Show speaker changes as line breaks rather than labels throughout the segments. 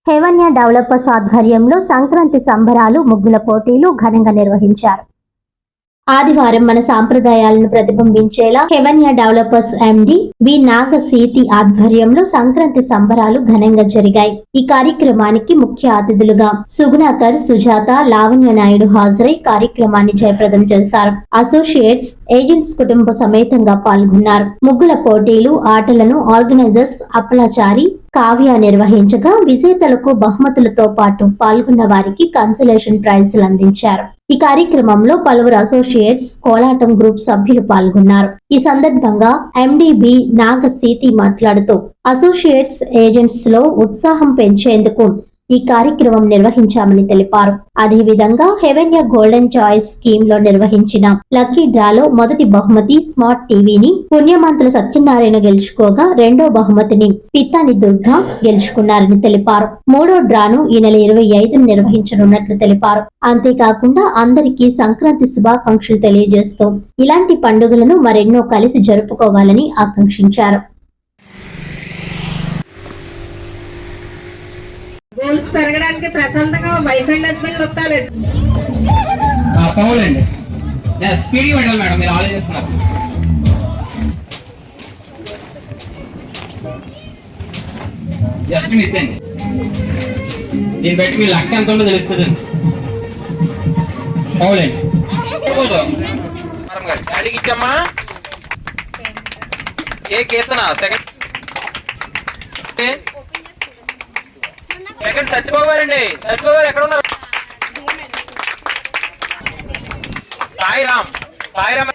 హెవెన్యా developers ఆధ్వర్యంలో సంక్రాంతి సంబరాలు ముగ్గుల పోటీలు ఘనంగా నిర్వహించారు. ఆదివారం మన సాంప్రదాయాలను ప్రతిబింబించేలా హెవెన్యా డెవలపర్స్ ఎండి వి నాగసీతి ఆధ్వర్యంలో సంక్రాంతి సంబరాలు ఘనంగా జరిగాయి. ఈ కార్యక్రమానికి ముఖ్య అతిథులుగా సుగుణాకర్, సుజాత, లావణ్య నాయుడు హాజరై కార్యక్రమాన్ని జయప్రదం చేశారు. అసోసియేట్స్, ఏజెంట్స్ కుటుంబ సమేతంగా పాల్గొన్నారు. ముగ్గుల పోటీలు, ఆటలను ఆర్గనైజర్స్ అప్పలాచారి, కావ్య నిర్వహించగా విజేతలకు బహుమతులతో పాటు పాల్గొన్న వారికి కన్సలేషన్ ప్రైజులు అందించారు. ఈ కార్యక్రమంలో పలువురు అసోసియేట్స్, కోలాటం గ్రూప్ సభ్యులు పాల్గొన్నారు. ఈ సందర్భంగా ఎండిబి నాగసీతి మాట్లాడుతూ అసోసియేట్స్, ఏజెంట్స్ లో ఉత్సాహం పెంచేందుకు ఈ కార్యక్రమం నిర్వహించామని తెలిపారు. అదేవిధంగా హెవెన్యా గోల్డెన్ చాయిస్ స్కీమ్ లో నిర్వహించిన లక్కీ డ్రాలో మొదటి బహుమతి స్మార్ట్ టీవీని పుణ్యమంతుల సత్యనారాయణ గెలుచుకోగా రెండో బహుమతిని పిత్తాని దుర్గా గెలుచుకున్నారని తెలిపారు. మూడో డ్రాను ఈ నెల 25 నిర్వహించనున్నట్లు తెలిపారు. అంతేకాకుండా అందరికీ సంక్రాంతి శుభాకాంక్షలు తెలియజేస్తూ ఇలాంటి పండుగలను మరెన్నో కలిసి జరుపుకోవాలని ఆకాంక్షించారు.
గోల్స్ పెరగడానికి ప్రశాంతంగా వైఫ్ అండ్ హస్బెండ్ వస్తారు.
పౌలండి స్పీడ్ పెట్టాలి మేడం, మీరు ఆలోచిస్తున్నారు. జస్ట్ మిస్ అండి. దీన్ని బట్టి మీ లక్ ఎంత ఉందో తెలుస్తుందండి. పౌలండి
అడిగిచ్చమ్మా ఏ కీర్తన సెకండ్ సెకండ్ సత్యబాబు గారండి. సత్యబాబు గారు ఎక్కడ ఉన్నారు? సాయిరామ్ సాయిరామ్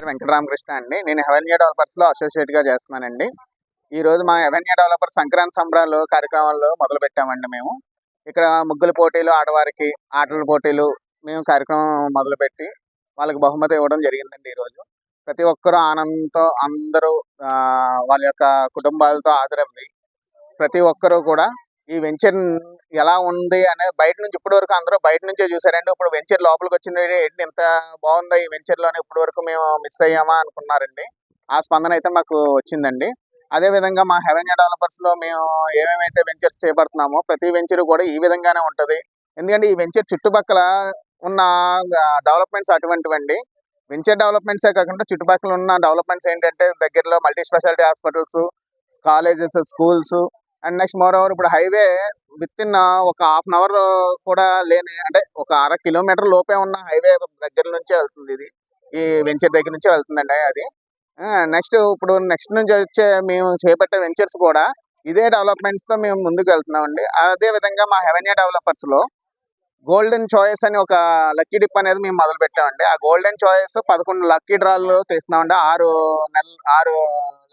వెంకటరామకృష్ణ అండి. నేను హెవెన్యా డెవలపర్స్ లో అసోసియేట్ గా చేస్తున్నానండి. ఈ రోజు మా హెవెన్యా డెవలపర్ సంక్రాంతి సంబరాలు కార్యక్రమాలు మొదలు పెట్టామండి. మేము ఇక్కడ ముగ్గుల పోటీలు, ఆడవారికి ఆటల పోటీలు మేము కార్యక్రమం మొదలుపెట్టి వాళ్ళకి బహుమతి ఇవ్వడం జరిగిందండి. ఈరోజు ప్రతి ఒక్కరూ ఆనందంతో అందరూ వాళ్ళ యొక్క కుటుంబాలతో హాజరవ్వి ప్రతి ఒక్కరూ కూడా ఈ వెంచర్ ఎలా ఉంది అనే బయట నుంచి ఇప్పటి వరకు అందరూ బయట నుంచే చూసారండి. ఇప్పుడు వెంచర్ లోపలికి వచ్చింది, ఏంటి ఇంత బాగుందా ఈ వెంచర్ లోనే, ఇప్పటి వరకు మేము మిస్ అయ్యామా అనుకున్నారండి. ఆ స్పందన అయితే మాకు వచ్చిందండి. అదే విధంగా మా హెవెన్యా డెవలపర్స్ లో మేము ఏమేమైతే వెంచర్స్ చేపడుతున్నామో ప్రతి వెంచర్ కూడా ఈ విధంగానే ఉంటది. ఎందుకంటే ఈ వెంచర్ చుట్టుపక్కల ఉన్న డెవలప్మెంట్స్ అటువంటివండి. వెంచర్ డెవలప్మెంట్సే కాకుండా చుట్టుపక్కల ఉన్న డెవలప్మెంట్స్ ఏంటంటే దగ్గరలో multi speciality hospitals, colleges, schools and next more over ఇప్పుడు హైవే విత్ ఇన్ ఒక హాఫ్ అన్ అవర్ కూడా లేని, అంటే ఒక 1/2 కిలోమీటర్ లోపే ఉన్న హైవే దగ్గర నుంచే వెళ్తుంది. ఇది ఈ వెంచర్ దగ్గర నుంచే వెళ్తుందండి. అది నెక్స్ట్ ఇప్పుడు నెక్స్ట్ నుంచి వచ్చే మేము చేపట్టే వెంచర్స్ కూడా ఇదే డెవలప్మెంట్స్ తో మేము ముందుకు వెళ్తున్నామండి. అదే విధంగా మా హెవెన్యా డెవలపర్స్ లో గోల్డెన్ చాయిస్ అని ఒక లక్కీ డిప్ అనేది మేము మొదలు పెట్టామండి. ఆ గోల్డెన్ చాయిస్ 11 లక్కీ డ్రాలు తీస్తున్నామండి. 6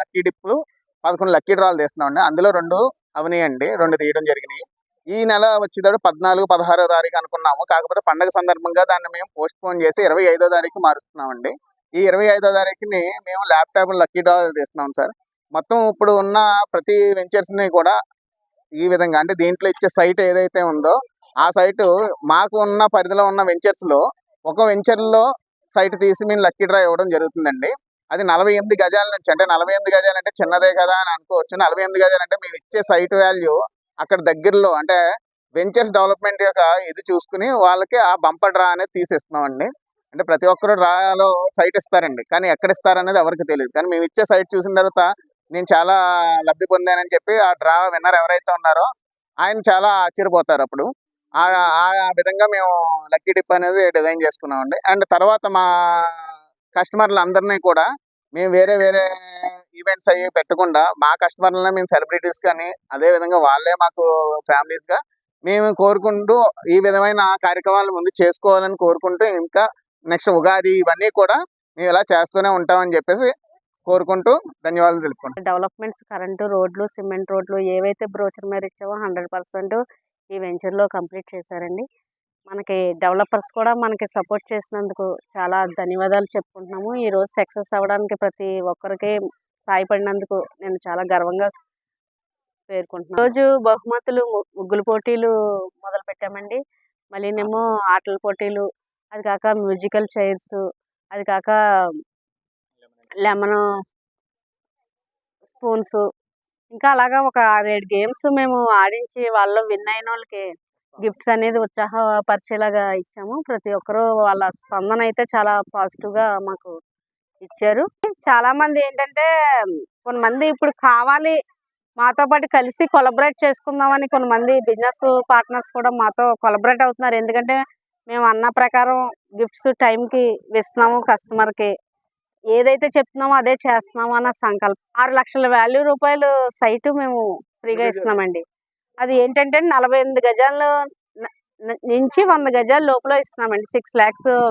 లక్కీ డిప్లు 11 లక్కీ డ్రాలు తీస్తున్నామండి. అందులో 2 అవనియండి, 2 తీయడం జరిగినాయి. ఈ నెల వచ్చేటప్పుడు 14, 16వ తారీఖు అనుకున్నాము. కాకపోతే పండగ సందర్భంగా దాన్ని మేము పోస్ట్ పోన్ చేసి 25వ తారీఖు మారుస్తున్నామండి. ఈ 25వ తారీఖుని మేము ల్యాప్టాప్ లక్కీ డ్రా తీస్తున్నాం సార్. మొత్తం ఇప్పుడు ఉన్న ప్రతి వెంచర్స్ ని కూడా ఈ విధంగా, అంటే దీంట్లో ఇచ్చే సైట్ ఏదైతే ఉందో ఆ సైట్ మాకు ఉన్న పరిధిలో ఉన్న వెంచర్స్ లో ఒక వెంచర్ లో సైట్ తీసి మేము లక్కీ డ్రా ఇవ్వడం జరుగుతుందండి. అది 48 గజాల నుంచి, అంటే 48 గజాలు అంటే చిన్నదే కదా అని అనుకోవచ్చు. 48 గజాలు అంటే మేము ఇచ్చే సైట్ వాల్యూ అక్కడ దగ్గరలో, అంటే వెంచర్స్ డెవలప్మెంట్ యొక్క ఇది చూసుకుని వాళ్ళకి ఆ బంపర్ డ్రా అనేది తీసిస్తున్నామండి. అంటే ప్రతి ఒక్కరు డ్రాలో సైట్ ఇస్తారండి, కానీ ఎక్కడ ఇస్తారనేది ఎవరికి తెలియదు. కానీ మేము ఇచ్చే సైట్ చూసిన తర్వాత నేను చాలా లబ్ధి పొందానని చెప్పి ఆ డ్రా విన్నర్ ఎవరైతే ఉన్నారో ఆయన చాలా ఆశ్చర్యపోతారు. అప్పుడు ఆ విధంగా మేము లక్కీ డిప్ అనేది డిజైన్ చేసుకున్నామండి. అండ్ తర్వాత మా కస్టమర్లు అందరినీ కూడా మేము వేరే వేరే ఈవెంట్స్ అవి పెట్టకుండా మా కస్టమర్లనే మేము సెలబ్రిటీస్ కానీ అదే విధంగా వాళ్ళే మాకు ఫ్యామిలీస్ గా మేము కోరుకుంటూ ఈ విధమైన కార్యక్రమాలు ముందు చేసుకోవాలని కోరుకుంటూ ఇంకా నెక్స్ట్ ఉగాది ఇవన్నీ కూడా మేము ఇలా చేస్తూనే ఉంటామని చెప్పేసి కోరుకుంటూ ధన్యవాదాలు తెలుపుకుంటాం.
డెవలప్మెంట్స్, కరెంటు, రోడ్లు, సిమెంట్ రోడ్లు ఏవైతే బ్రోచర్ మీద ఇచ్చామో 100% ఈ వెంచర్లో కంప్లీట్ చేశారండి. మనకి డెవలపర్స్ కూడా మనకి సపోర్ట్ చేసినందుకు చాలా ధన్యవాదాలు చెప్పుకుంటున్నాము. ఈరోజు సక్సెస్ అవ్వడానికి ప్రతి ఒక్కరికి సాయపడినందుకు నేను చాలా గర్వంగా పేర్కొంటున్నాను. రోజు బహుమతులు, ముగ్గులు పోటీలు మొదలు పెట్టామండి. మళ్ళీనేమో ఆటల పోటీలు, అది కాక మ్యూజికల్ చైర్స్, అది కాక లెమన్ స్పూన్స్, ఇంకా అలాగా ఒక 6-7 గేమ్స్ మేము ఆడించి వాళ్ళు విన్ అయిన వాళ్ళకి గిఫ్ట్స్ అనేది ఉత్సాహపరిచేలాగా ఇచ్చాము. ప్రతి ఒక్కరూ వాళ్ళ స్పందన అయితే చాలా పాజిటివ్గా మాకు ఇచ్చారు. చాలా మంది ఏంటంటే కొంతమంది ఇప్పుడు కావాలి మాతో పాటు కలిసి కొలబరేట్ చేసుకుందామని కొంతమంది బిజినెస్ పార్ట్నర్స్ కూడా మాతో కొలబరేట్ అవుతున్నారు. ఎందుకంటే మేము అన్న ప్రకారం గిఫ్ట్స్ టైంకి ఇస్తున్నాము, కస్టమర్కి ఏదైతే చెప్తున్నామో అదే చేస్తున్నాము అన్న సంకల్పం. 6 లక్షల వాల్యూ రూపాయలు సైటు మేము ఫ్రీగా ఇస్తున్నామండి. అది ఏంటంటే 48 గజాలు నుంచి 100 గజాల లోపల ఇస్తున్నామండి. 6 lakhs